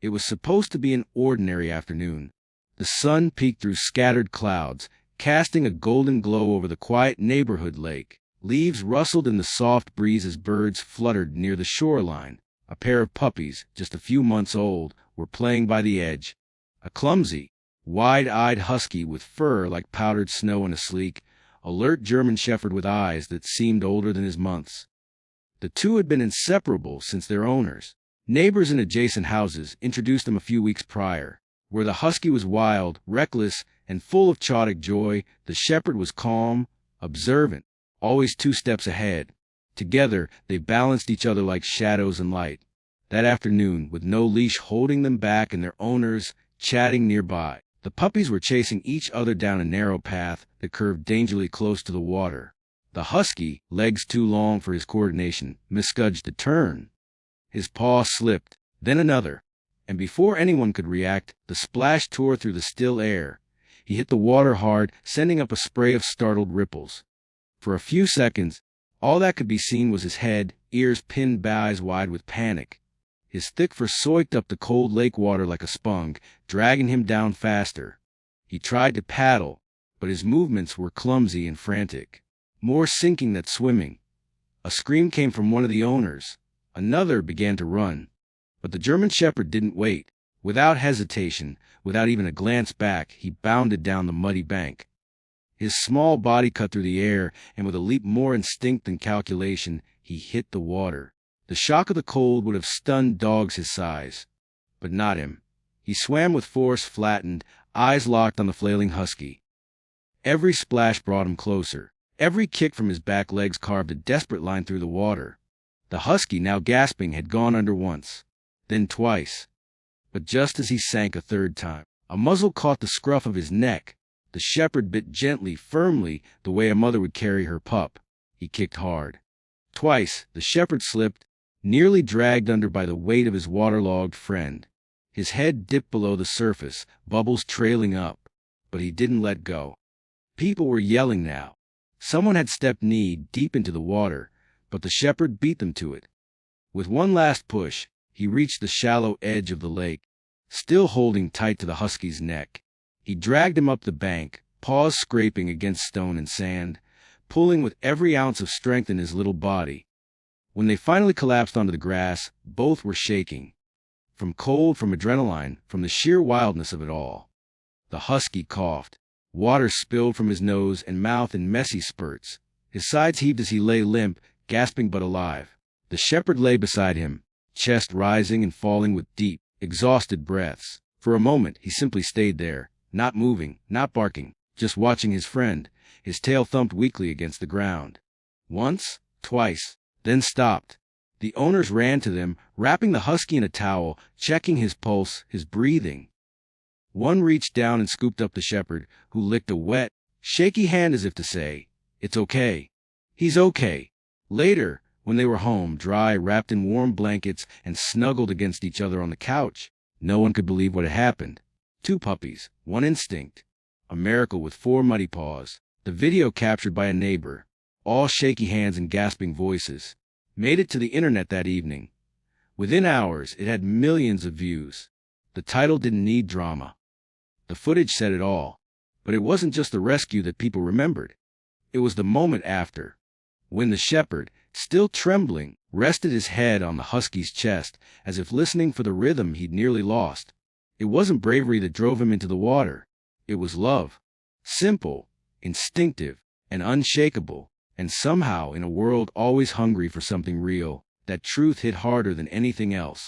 It was supposed to be an ordinary afternoon. The sun peeked through scattered clouds, casting a golden glow over the quiet neighborhood lake. Leaves rustled in the soft breeze as birds fluttered near the shoreline. A pair of puppies, just a few months old, were playing by the edge. A clumsy, wide-eyed husky with fur like powdered snow and a sleek, alert German shepherd with eyes that seemed older than his months. The two had been inseparable since their owners. Neighbors in adjacent houses introduced them a few weeks prior. Where the husky was wild, reckless, and full of chaotic joy, the shepherd was calm, observant, always 2 steps ahead. Together, they balanced each other like shadows and light. That afternoon, with no leash holding them back and their owners chatting nearby, the puppies were chasing each other down a narrow path that curved dangerously close to the water. The husky, legs too long for his coordination, misjudged a turn. His paw slipped, then another, and before anyone could react, the splash tore through the still air. He hit the water hard, sending up a spray of startled ripples. For a few seconds, all that could be seen was his head, ears pinned back, eyes wide with panic. His thick fur soaked up the cold lake water like a sponge, dragging him down faster. He tried to paddle, but his movements were clumsy and frantic, more sinking than swimming. A scream came from one of the owners. Another began to run. But the German shepherd didn't wait. Without hesitation, without even a glance back, he bounded down the muddy bank. His small body cut through the air, and with a leap more instinct than calculation, he hit the water. The shock of the cold would have stunned dogs his size. But not him. He swam with force, flattened, eyes locked on the flailing husky. Every splash brought him closer. Every kick from his back legs carved a desperate line through the water. The husky, now gasping, had gone under once, then twice. But just as he sank a third time, a muzzle caught the scruff of his neck. The shepherd bit gently, firmly, the way a mother would carry her pup. He kicked hard. Twice, the shepherd slipped, nearly dragged under by the weight of his waterlogged friend. His head dipped below the surface, bubbles trailing up. But he didn't let go. People were yelling now. Someone had stepped knee-deep into the water, but the shepherd beat them to it. With one last push, he reached the shallow edge of the lake, still holding tight to the husky's neck. He dragged him up the bank, paws scraping against stone and sand, pulling with every ounce of strength in his little body. When they finally collapsed onto the grass, both were shaking. From cold, from adrenaline, from the sheer wildness of it all. The husky coughed. Water spilled from his nose and mouth in messy spurts. His sides heaved as he lay limp, gasping but alive. The shepherd lay beside him, chest rising and falling with deep, exhausted breaths. For a moment, he simply stayed there, not moving, not barking, just watching his friend. His tail thumped weakly against the ground. Once, twice, then stopped. The owners ran to them, wrapping the husky in a towel, checking his pulse, his breathing. One reached down and scooped up the shepherd, who licked a wet, shaky hand as if to say, "It's okay. He's okay." Later, when they were home, dry, wrapped in warm blankets, and snuggled against each other on the couch, no one could believe what had happened. 2 puppies, 1 instinct. A miracle with 4 muddy paws. The video captured by a neighbor, all shaky hands and gasping voices, made it to the internet that evening. Within hours, it had millions of views. The title didn't need drama. The footage said it all. But it wasn't just the rescue that people remembered. It was the moment after, when the shepherd, still trembling, rested his head on the husky's chest, as if listening for the rhythm he'd nearly lost. It wasn't bravery that drove him into the water. It was love. Simple, instinctive, and unshakable. And somehow, in a world always hungry for something real, that truth hit harder than anything else.